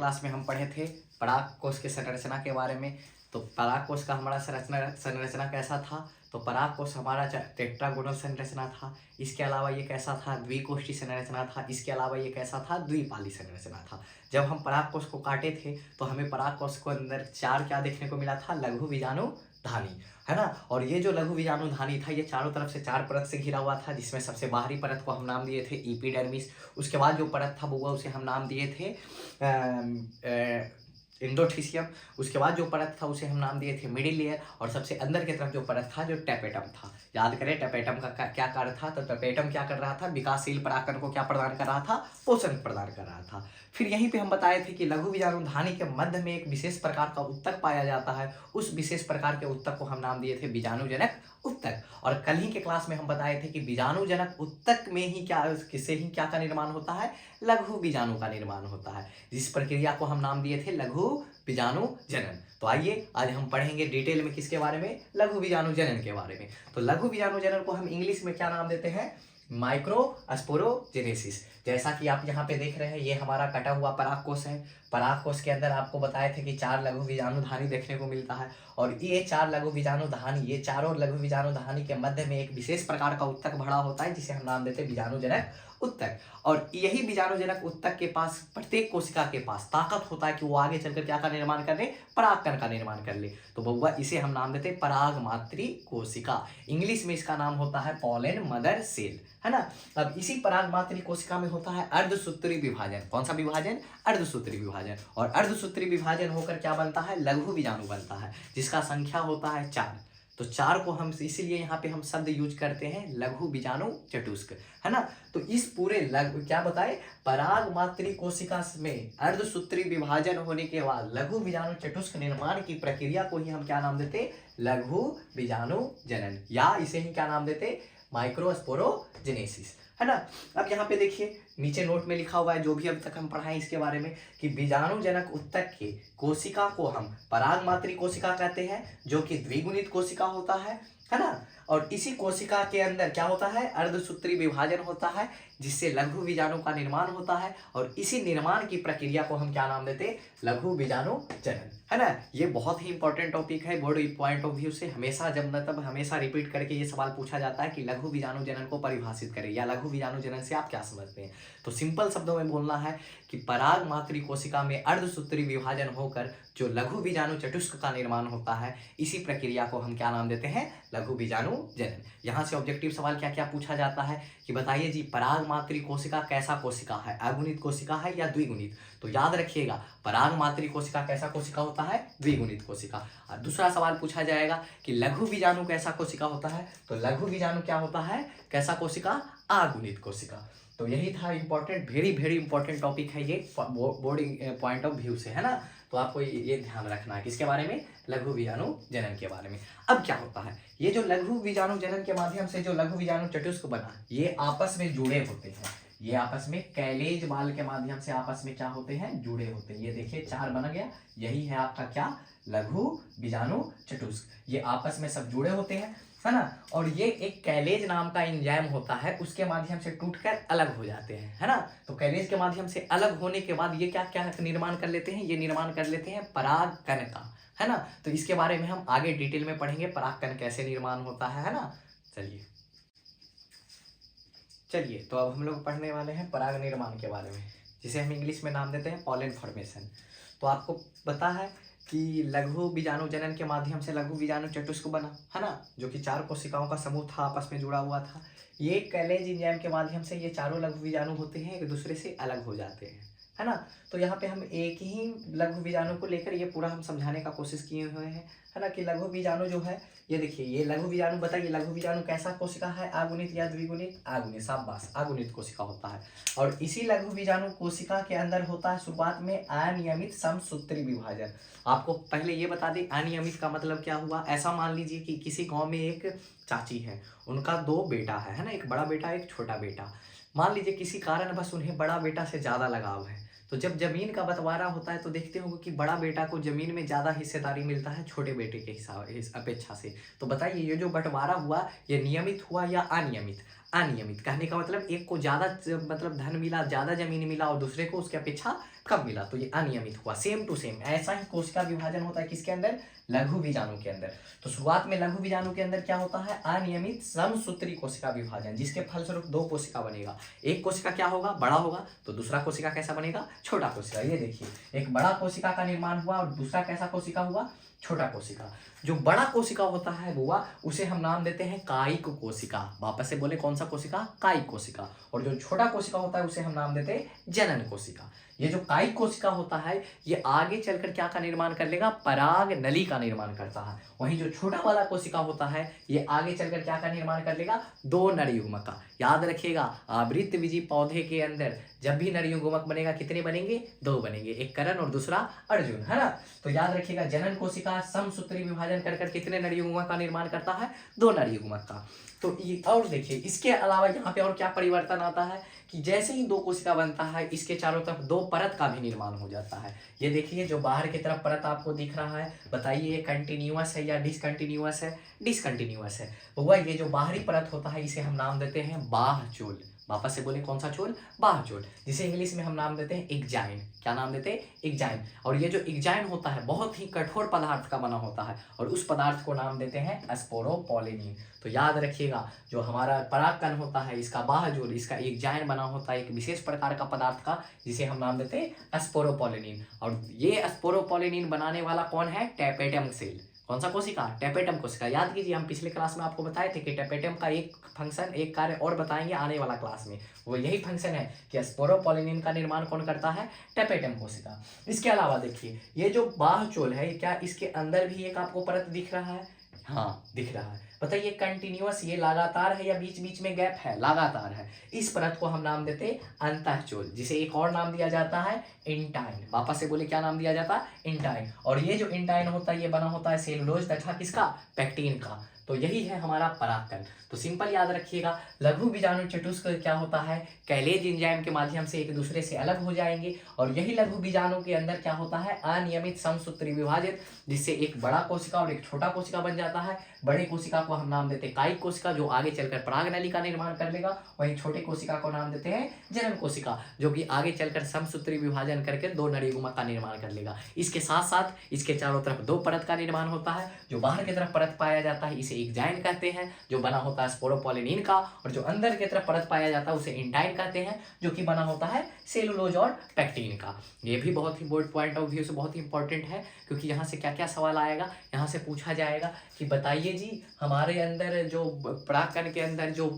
Class में हम पढ़े थे पराग कोश के संरचना के बारे में। तो पराग कोश का हमारा संरचना कैसा था? तो पराग कोश हमारा टेट्रागोनल संरचना था। इसके अलावा ये कैसा था? द्विकोष्ठी संरचना था। इसके अलावा ये कैसा था? द्विपाली संरचना था। जब हम पराग कोश को काटे थे तो हमें पराग कोश को अंदर चार क्या देखने को मिला था? लघु बीजाणुधानी, है ना। और ये जो लघु बीजाणुधानी था ये चारों तरफ से चार परत से घिरा हुआ था, जिसमें सबसे बाहरी परत को हम नाम दिए थे एपिडर्मिस। उसके बाद जो परत था वो उसे हम नाम दिए थे एंडोथीसियम। उसके बाद जो परत था उसे हम नाम दिए थे मिडिल लेयर। और सबसे अंदर की तरफ जो परत था जो टेपेटम था। याद करें टेपेटम का क्या कार्य था? तो टेपेटम क्या कर रहा था? विकासशील परागकण को क्या प्रदान कर रहा था? पोषण प्रदान कर रहा था। फिर यहीं पे हम बताए थे कि लघु बीजाणुधानी के मध्य में एक विशेष प्रकार का उत्तक पाया जाता है। उस विशेष प्रकार के उत्तक को हम नाम दिए थे बीजाणुजनक उत्तक। और कल ही के क्लास में हम बताए थे कि बीजाणुजनक उत्तक में ही क्या का निर्माण होता है? लघु बीजाणु का निर्माण होता है, जिस प्रक्रिया को हम नाम दिए थे लघु बीजाणु जनन। तो आइए आज हम पढ़ेंगे डिटेल में किसके बारे में? लघु बीजाणु जनन के बारे में। तो लघु बीजाणु जनन को हम इंग्लिश में क्या नाम देते हैं? माइक्रोस्पोरोजेनेसिस। जैसा कि आप यहाँ पे देख रहे हैं ये हमारा कटा हुआ परागकोश है। परागकोश के अंदर आपको बताए थे कि चार लघु बीजाणुधानी देखने को मिलता है। और ये चार लघु बीजाणुधानी, ये चारों लघु बीजाणुधानी के मध्य में एक विशेष प्रकार का उत्तक भरा होता है जिसे हम नाम देते हैं बीजाणुजनक उत्तक। और यही बीजाणुजनक उत्तक के पास, प्रत्येक कोशिका के पास ताकत होता है कि वो आगे चलकर क्या का निर्माण कर ले? परागकण का निर्माण कर ले। तो बउआ इसे हम नाम देते हैं परागमात्री कोशिका। इंग्लिश में इसका नाम होता है पॉलन मदर सेल, है ना। अब इसी परागमात्री कोशिका में होता है अर्धसूत्री विभाजन। कौन सा विभाजन? अर्धसूत्री विभाजन। और अर्धसूत्री विभाजन होकर क्या बनता है? लघु बीजाणु बनता है, जिसका संख्या होता है 4। तो 4 को हम इसीलिए यहाँ पे हम शब्द यूज करते हैं लघु बीजाणु चतुष्क, है ना। तो इस पूरे क्या बताए? परागमात्री कोशिका में अर्धसूत्री विभाजन होने के बाद लघु बीजाणु चतुष्क निर्माण की प्रक्रिया को ही हम क्या नाम देते? लघु बीजाणु जनन, या इसे ही क्या नाम देते? माइक्रोस्पोरोजेनेसिस, है ना। अब यहाँ पे देखिए नीचे नोट में लिखा हुआ है जो भी अब तक हम पढ़ाएं इसके बारे में, कि बीजाणुजनक उत्तक के कोशिका को हम परागमात्री कोशिका कहते हैं, जो कि द्विगुणित कोशिका होता है ना। और इसी कोशिका के अंदर क्या होता है? अर्धसूत्री विभाजन होता है, जिससे लघु बीजाणु का निर्माण होता है। और इसी निर्माण की प्रक्रिया को हम क्या नाम देते? लघु बीजाणु जनन, है ना। ये बहुत ही इंपॉर्टेंट टॉपिक है। बोर्ड पॉइंट ऑफ व्यू से हमेशा हमेशा रिपीट करके ये सवाल पूछा जाता है कि लघु बीजाणु जनन को परिभाषित करें, या लघु बीजाणु जनन से आप क्या समझते हैं। तो सिंपल शब्दों में बोलना है कि परागमात्री कोशिका में अर्धसूत्री विभाजन होकर जो लघु बीजाणु चतुष्क का निर्माण होता है, इसी प्रक्रिया को हम क्या नाम देते हैं? लघु बीजाणु जनन। यहाँ से ऑब्जेक्टिव सवाल क्या क्या पूछा जाता है कि बताइए जी परागमात्री कोशिका कैसा कोशिका है? अगुणित कोशिका है या द्विगुणित? तो याद रखिएगा परागमात्री कोशिका कैसा कोशिका होता है? द्विगुणित कोशिका। और दूसरा सवाल पूछा जाएगा कि लघु बीजाणु कैसा कोशिका होता है? तो लघु बीजाणु क्या होता है? कैसा कोशिका? अगुणित कोशिका। तो यही था इंपॉर्टेंट, वेरी इंपॉर्टेंट टॉपिक है ये बोर्ड पॉइंट ऑफ व्यू से, है ना। तो आपको ये ध्यान रखना है किसके बारे में? लघु बीजाणु जनन के बारे में। अब क्या होता है? ये जो लघु बीजाणु जनन के माध्यम से जो लघु बीजाणु चतुष्क बना, ये आपस में जुड़े होते हैं। ये आपस में कैलेज बाल के माध्यम से आपस में क्या होते हैं? जुड़े होते हैं। ये देखिए 4 बन गया, यही है आपका क्या? लघु बीजाणु चतुष्क। ये आपस में सब जुड़े होते हैं, है ना। और ये एक कैलेज नाम का एंजाइम होता है, उसके माध्यम से टूटकर अलग हो जाते हैं, है ना। तो कैलेज के माध्यम से अलग होने के बाद ये क्या क्या निर्माण कर लेते हैं? ये निर्माण कर लेते हैं परागकण का, है ना। तो इसके बारे में हम आगे डिटेल में पढ़ेंगे परागकण कैसे निर्माण होता है ना। चलिए तो अब हम लोग पढ़ने वाले हैं पराग निर्माण के बारे में, जिसे हम इंग्लिश में नाम देते हैं पॉलन फॉर्मेशन। तो आपको पता है कि लघु बीजाणु जनन के माध्यम से लघु बीजाणु चतुष्क बना, है ना, जो कि 4 कोशिकाओं का समूह था, आपस में जुड़ा हुआ था। ये कैलेज एंजाइम के माध्यम से ये चारों लघु बीजाणु होते हैं, एक दूसरे से अलग हो जाते हैं, है ना। तो यहाँ पे हम एक ही लघु बीजाणु को लेकर ये पूरा हम समझाने का कोशिश किए हुए हैं, है ना, कि लघु बीजाणु जो है, ये देखिए ये लघु बीजाणु, बताइए लघु बीजाणु कैसा कोशिका है? अगुणित या द्विगुणित? अगुणित, शाबाश, अगुणित कोशिका होता है। और इसी लघु बीजाणु कोशिका के अंदर होता है शुरुआत में अनियमित समसूत्री विभाजन। आपको पहले ये बता दें अनियमित का मतलब क्या हुआ। ऐसा मान लीजिए कि किसी गाँव में एक चाची है, उनका 2 बेटा है ना, एक बड़ा बेटा एक छोटा बेटा। मान लीजिए किसी कारण बस उन्हें बड़ा बेटा से ज़्यादा लगाव है, तो जब जमीन का बंटवारा होता है तो देखते होंगे कि बड़ा बेटा को जमीन में ज़्यादा हिस्सेदारी मिलता है छोटे बेटे के हिसाब अपेक्षा से। तो बताइए ये जो बंटवारा हुआ ये नियमित हुआ या अनियमित? अनियमित। कहने का मतलब एक को ज्यादा मतलब धन मिला, ज्यादा जमीन मिला और दूसरे को उसके अपेक्षा कम मिला, तो ये अनियमित हुआ। सेम टू सेम ऐसा ही कोशिका विभाजन होता है किसके अंदर, लघु बीजाणु के अंदर। तो शुरुआत में लघु बीजाणु के अंदर क्या होता है, अनियमित समसूत्री कोशिका विभाजन, जिसके फलस्वरूप दो कोशिका बनेगा। एक कोशिका क्या होगा, बड़ा होगा, तो दूसरा कोशिका कैसा बनेगा, छोटा कोशिका। ये देखिए एक बड़ा कोशिका का निर्माण हुआ और दूसरा कैसा कोशिका हुआ, छोटा कोशिका। जो बड़ा कोशिका होता है बुआ, उसे हम नाम देते हैं कायिक कोशिका। वापस से बोले कौन सा कोशिका, कायिक कोशिका। और जो छोटा कोशिका होता है उसे हम नाम देते हैं जनन कोशिका। ये जो कायिक कोशिका होता है ये आगे चलकर क्या का निर्माण कर लेगा, पराग नली का निर्माण करता है। वहीं जो छोटा वाला कोशिका होता है ये आगे चलकर क्या का निर्माण कर लेगा, दो नर युग्मक का। याद रखिएगा आवृतबीजी पौधे के अंदर जब भी नर युग्मक बनेगा कितने बनेंगे, दो बनेंगे, एक करण और दूसरा अर्जुन, है ना। तो याद रखिएगा जनन कोशिका समसूत्री विभाजन कर कितने नर युग्मक का निर्माण करता है, दो नर युग्मक का। तो ये और देखिए इसके अलावा यहाँ पे और क्या परिवर्तन आता है कि जैसे ही दो कोशिका बनता है इसके चारों तरफ दो परत का भी निर्माण हो जाता है। ये देखिए जो बाहर की तरफ परत आपको दिख रहा है, बताइए ये कंटिन्यूअस है या डिसकंटिन्यूअस है, डिसकंटिन्यूअस है। हुआ ये जो बाहरी परत होता है इसे हम नाम देते हैं बाह्यचोल। वापस से बोले कौन सा चोल, बाह्यचोल, जिसे इंग्लिश में हम नाम देते हैं एक्जाइन। क्या नाम देते हैं, एक्जाइन। और ये जो एक्जाइन होता है बहुत ही कठोर पदार्थ का बना होता है और उस पदार्थ को नाम देते हैं स्पोरोपोलिनिन। तो याद रखिएगा जो हमारा परागकण होता है इसका बाह्यचोल, इसका एक्जाइन बना होता है एक विशेष प्रकार का पदार्थ का, जिसे हम नाम देते हैं स्पोरोपोलिनिन। और ये स्पोरोपोलिनिन बनाने वाला कौन है, टैपेटम सेल। कौन सा कोशिका, टैपेटम कोशिका। याद कीजिए हम पिछले क्लास में आपको बताए थे कि टैपेटम का एक फंक्शन, एक कार्य और बताएंगे आने वाला क्लास में, वो यही फंक्शन है कि स्पोरोपोलिनिन का निर्माण कौन करता है, टैपेटम कोशिका। इसके अलावा देखिए ये जो बाह्यचोल है क्या इसके अंदर भी एक आपको परत दिख रहा है, हाँ दिख रहा है। बताइए कंटिन्यूअस ये लगातार है या बीच बीच में गैप है, लगातार है। इस परत को हम नाम देते हैं अंतःचोल, जिसे एक और नाम दिया जाता है इंटाइन। वापस से बोले क्या नाम दिया जाता है, इंटाइन। और ये जो इंटाइन होता है ये बना होता है सेलुलोज तथा किसका, पैक्टीन का। तो यही है हमारा परागकण। तो सिंपल याद रखिएगा लघु बीजाणु चतुष्क क्या होता है, कैलेज एंजाइम के माध्यम से एक दूसरे से अलग हो जाएंगे और यही लघु बीजाणु के अंदर क्या होता है, अनियमित समसूत्री विभाजित, जिससे एक बड़ा कोशिका और एक छोटा कोशिका बन जाता है। बड़े कोशिका को हम नाम देते हैं कायिक कोशिका जो आगे चलकर परागनली का निर्माण कर लेगा, वहीं छोटे कोशिका को नाम देते हैं जनन कोशिका जो कि आगे चलकर समसूत्री विभाजन करके दो नर युग्मक का निर्माण कर लेगा। इसके साथ साथ इसके चारों तरफ दो परत का निर्माण होता है। जो बाहर की तरफ परत पाया जाता है इसे एक्जाइन कहते हैं जो बना होता है स्पोरोपोलिनिन का, और जो अंदर की तरफ परत पाया जाता है उसे इंटाइन कहते हैं जो कि बना होता है सेलुलोज और पैक्टीन का। ये भी बहुत ही बोर्ड पॉइंट ऑफ व्यू से बहुत ही इंपॉर्टेंट है क्योंकि यहाँ से क्या क्या सवाल आएगा, यहाँ से पूछा जाएगा कि बताइए जी हमारे अंदर जो परागकण के अंदर जो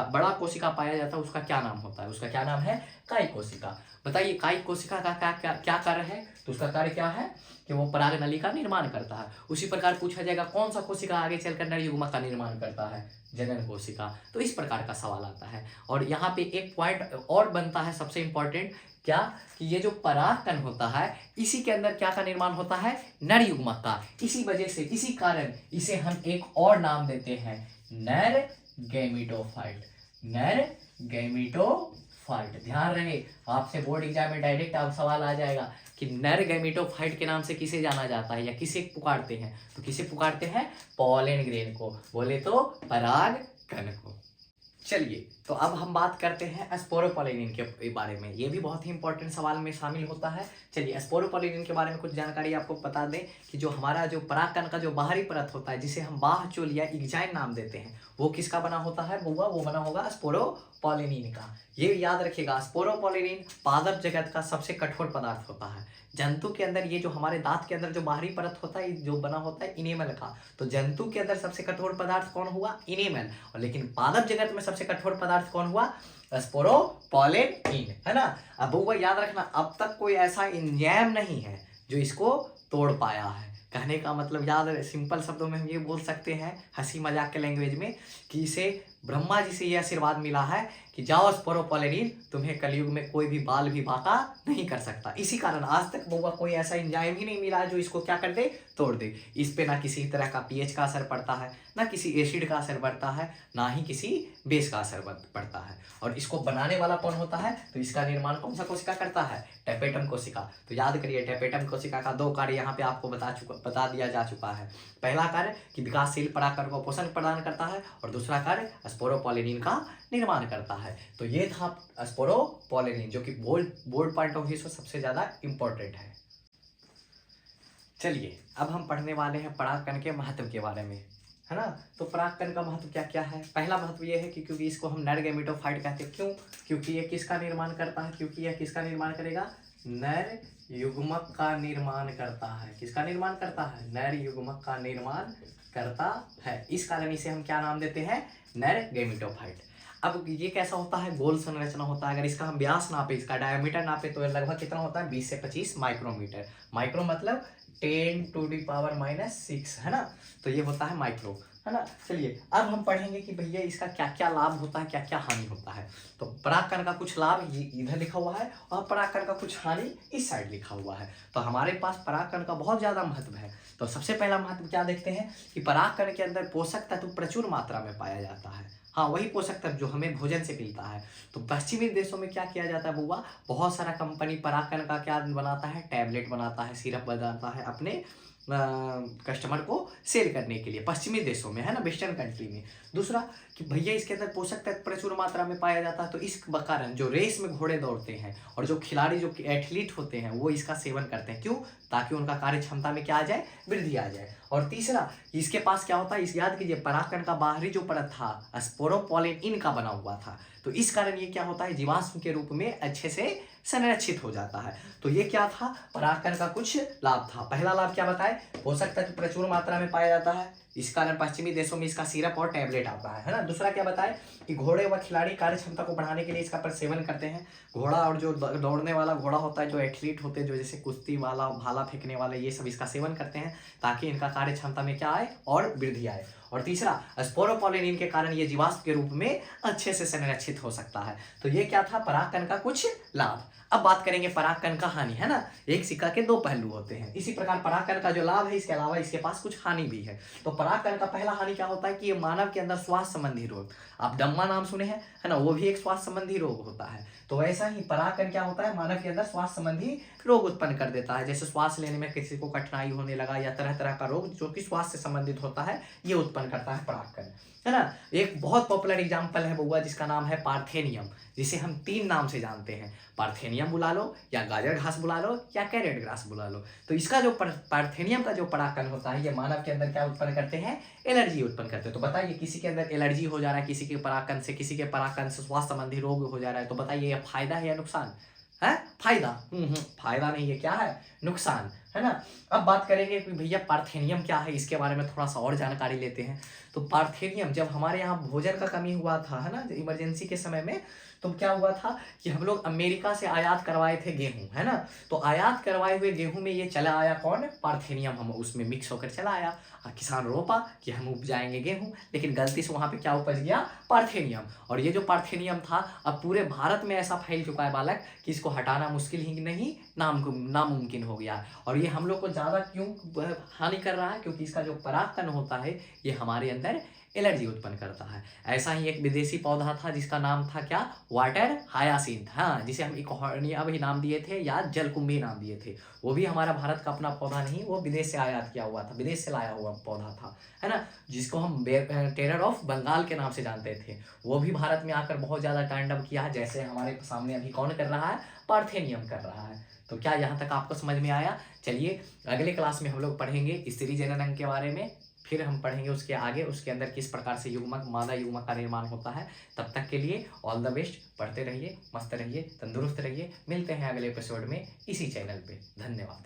बड़ा कोशिका पाया जाता है उसका क्या नाम होता है, उसका क्या नाम है, कायिक कोशिका। बताइए कायिक कोशिका का क्या कार्य है, तो उसका कार्य क्या है कि वो परागनली का निर्माण करता है। उसी प्रकार पूछा जाएगा कौन सा कोशिका आगे चलकर नर युग्मक का निर्माण करता है, जनन कोशिका। तो इस प्रकार का सवाल आता है। और यहाँ पे एक पॉइंट और बनता है सबसे इंपॉर्टेंट, क्या कि ये जो परागकण होता है इसी के अंदर क्या का निर्माण होता है, नर युग्मक का। इसी वजह से इसी कारण इसे हम एक और नाम देते हैं नर गैमेटोफाइट, नर गैमेटोफाइट। ध्यान रहे आपसे बोर्ड एग्जाम में डायरेक्ट आप सवाल आ जाएगा कि नर गैमेटोफाइट के नाम से किसे जाना जाता है या किसे पुकारते हैं, तो किसे पुकारते हैं, पॉलन ग्रेन को, बोले तो परागकण को। चलिए तो अब हम बात करते हैं स्पोरोपोलिनिन के बारे में। ये भी बहुत ही इंपॉर्टेंट सवाल में शामिल होता है। चलिए स्पोरोपोलिनिन के बारे में कुछ जानकारी आपको बता दें कि जो हमारा जो परागकण का जो बाहरी परत होता है जिसे हम बाह्यचोल या एक्जाइन नाम देते हैं वो किसका बना होता है, वो बना होगा स्पोरोपोलिनिन का। ये याद रखिएगा स्पोरोपोलिनिन पादप जगत का सबसे कठोर पदार्थ होता है। जंतु के अंदर ये जो हमारे दांत के अंदर जो बाहरी परत होता है जो बना होता है इनेमल का, तो जंतु के अंदर सबसे कठोर पदार्थ कौन हुआ, इनेमल। और लेकिन पादप जगत में सबसे कठोर पदार्थ कौन हुआ, स्पोरोपोलिनिन, है ना। अब वो याद रखना अब तक कोई ऐसा एंजाइम नहीं है जो इसको तोड़ पाया है। कहने का मतलब याद सिंपल शब्दों में हम ये बोल सकते हैं हंसी मजाक के लैंग्वेज में कि इसे ब्रह्मा जी से ये आशीर्वाद मिला है कि जाओ स्पोरोपोलिनिन, तुम्हें कलयुग में कोई भी बाल भी बांका नहीं कर सकता। इसी कारण आज तक बउआ कोई ऐसा एंजाइम ही नहीं मिला है जो इसको क्या कर दे, तोड़ दे। इस पे ना किसी तरह का पीएच का असर पड़ता है, ना किसी एसिड का असर पड़ता है, ना ही किसी बेस का असर पड़ता है। और इसको बनाने वाला कौन होता है, तो इसका निर्माण कौन सा कोशिका करता है, टैपेटम कोशिका। तो याद करिए टैपेटम कोशिका का दो कार्य यहाँ पे आपको बता दिया जा चुका है। पहला कार्य कि विकासशील परागकण को पोषण प्रदान करता है और दूसरा कार्य स्पोरोपोलिनिन का निर्माण करता है। तो ये था स्पोरोपोलिनिन, जो कि बोर्ड पॉइंट ऑफ व्यू से सबसे ज़्यादा इम्पोर्टेंट है। चलिए अब हम पढ़ने वाले हैं परागकण के महत्व के बारे में, है ना। तो परागकण का महत्व क्या क्या है। पहला महत्व ये है कि क्योंकि इसको हम नर गैमेटोफाइट कहते हैं। क्यों? क्योंकि ये किसका निर्माण करता है? क्योंकि यह किसका निर्माण करेगा? नर युग्मक का निर्माण करता है। किसका निर्माण करता है? नर युग्मक का निर्माण करता है। इस कारण इसे हम क्या नाम देते हैं? नर गैमेटोफाइट। अब ये कैसा होता है? गोल संरचना होता है। अगर इसका हम व्यास नापे, इसका डायमीटर नापे, तो लगभग कितना होता है? 20 से 25 माइक्रोमीटर। माइक्रो मतलब 10⁻⁻⁶, है ना। तो ये होता है माइक्रो, है ना। चलिए अब हम पढ़ेंगे कि भैया इसका क्या क्या लाभ होता है, क्या क्या हानि होता है। तो परागकण का कुछ लाभ ये इधर लिखा हुआ है और परागकण का कुछ हानि इस साइड लिखा हुआ है। तो हमारे पास परागकण का बहुत ज़्यादा महत्व है। तो सबसे पहला महत्व क्या देखते हैं कि परागकण के अंदर पोषक तत्व प्रचुर मात्रा में पाया जाता है। हाँ, वही पोषक तत्व जो हमें भोजन से मिलता है। तो पश्चिमी देशों में क्या किया जाता है बुआ? बहुत सारा कंपनी परागकण का क्या बनाता है? टैबलेट बनाता है, सिरप बनाता है अपने कस्टमर को सेल करने के लिए, पश्चिमी देशों में, है ना, वेस्टर्न कंट्री में। दूसरा कि भैया इसके अंदर पोषक तत्व प्रचुर मात्रा में पाया जाता है। तो इस कारण जो रेस में घोड़े दौड़ते हैं और जो खिलाड़ी, जो एथलीट होते हैं, वो इसका सेवन करते हैं। क्यों? ताकि उनका कार्य क्षमता में क्या आ जाए? वृद्धि आ जाए। और तीसरा, इसके पास क्या होता है? इस याद कीजिए, परागकण का बाहरी जो परत था स्पोरोपोलिन का बना हुआ था। तो इस कारण ये क्या होता है? जीवाश्म के रूप में अच्छे से संरक्षित हो जाता है। तो ये क्या था? परागकण का कुछ लाभ था। पहला लाभ क्या बताए? पोषक तत्व प्रचुर मात्रा में पाया जाता है, इस कारण पश्चिमी देशों में इसका सिरप और टैबलेट आता है ना। दूसरा क्या बताए कि घोड़े व खिलाड़ी कार्य क्षमता को बढ़ाने के लिए इसका सेवन करते हैं। घोड़ा और जो दौड़ने वाला घोड़ा होता है, जो एथलीट होते हैं, जो जैसे कुश्ती वाला, भाला फेंकने वाले, ये सब इसका सेवन करते हैं ताकि इनका कार्य क्षमता में क्या आए? और वृद्धि आए। और तीसरा, स्पोरोपोलिन के कारण ये जीवाश्म के रूप में अच्छे से संरक्षित हो सकता है। तो ये क्या था? परागकण का कुछ लाभ। अब बात करेंगे परागकण का हानि, है ना। एक सिक्का के दो पहलू होते हैं। इसी प्रकार परागकण का जो लाभ है, इसके अलावा इसके पास कुछ हानि भी है। तो परागकण का पहला हानि क्या होता है कि ये मानव के अंदर स्वास्थ्य संबंधी रोग, आप दम्मा नाम सुने हैं, है ना, वो भी एक स्वास्थ्य संबंधी रोग होता है। तो वैसा ही परागकण क्या होता है? मानव के अंदर स्वास्थ्य संबंधी रोग उत्पन्न कर देता है। जैसे श्वास लेने में किसी को कठिनाई होने लगा या तरह तरह का रोग जो कि स्वास्थ्य से संबंधित होता है, ये उत्पन्न करता है परागकण, है ना। एक बहुत पॉपुलर एग्जाम्पल है बउआ, जिसका नाम है पार्थेनियम, जिसे हम 3 नाम से जानते हैं। पार्थेनियम बुला लो, या गाजर घास बुला लो, या कैरेट ग्रास बुला लो। तो इसका जो पार्थेनियम का जो परागकण होता है, ये मानव के अंदर क्या उत्पन्न करते हैं? एलर्जी उत्पन्न करते हैं। तो बताइए, किसी के अंदर एलर्जी हो जा रहा है, किसी के परागकण से, किसी के परागकण से स्वास्थ्य संबंधी रोग हो जा रहा है, तो बताइए ये फायदा है या नुकसान है? फायदा। फायदा नहीं है, क्या है? नुकसान, है ना। अब बात करेंगे कि भैया पार्थेनियम क्या है, इसके बारे में थोड़ा सा और जानकारी लेते हैं। तो पार्थेनियम, जब हमारे यहाँ भोजन का कमी हुआ था, है ना, इमरजेंसी के समय में, तो क्या हुआ था कि हम लोग अमेरिका से आयात करवाए थे गेहूं, है ना। तो आयात करवाए हुए गेहूं में ये चला आया कौन? पार्थेनियम, हम उसमें मिक्स होकर चला आया। किसान रोपा कि हम उपजाएंगे गेहूं, लेकिन गलती से वहां पे क्या उपज गया? पार्थेनियम। और ये जो पार्थेनियम था, अब पूरे भारत में ऐसा फैल चुका है बालक कि इसको हटाना मुश्किल ही नहीं, नामुमकिन हो गया। और ये हम लोग को ज़्यादा क्यों हानि कर रहा है? क्योंकि इसका जो परागकण होता है, ये हमारे अंदर एलर्जी उत्पन्न करता है। ऐसा ही एक विदेशी पौधा था जिसका नाम था क्या? वाटर हायासिंथ, हाँ, जिसे हम इकोहर्निया भी नाम दिए थे या जलकुंभी नाम दिए थे। वो भी हमारा भारत का अपना पौधा नहीं, वो विदेश से आयात किया हुआ था, विदेश से लाया हुआ पौधा था, है ना, जिसको हम टेरर ऑफ बंगाल के नाम से जानते थे। वो भी भारत में आकर बहुत ज़्यादा तांडव किया, जैसे हमारे सामने अभी कौन कर रहा है? पार्थेनियम कर रहा है। तो क्या यहाँ तक आपको समझ में आया? चलिए अगले क्लास में हम लोग पढ़ेंगे स्त्री जनन के बारे में, फिर हम पढ़ेंगे उसके आगे, उसके अंदर किस प्रकार से युग्मक, मादा युग्मक का निर्माण होता है। तब तक के लिए ऑल द बेस्ट, पढ़ते रहिए, मस्त रहिए, तंदुरुस्त रहिए। मिलते हैं अगले एपिसोड में इसी चैनल पे। धन्यवाद।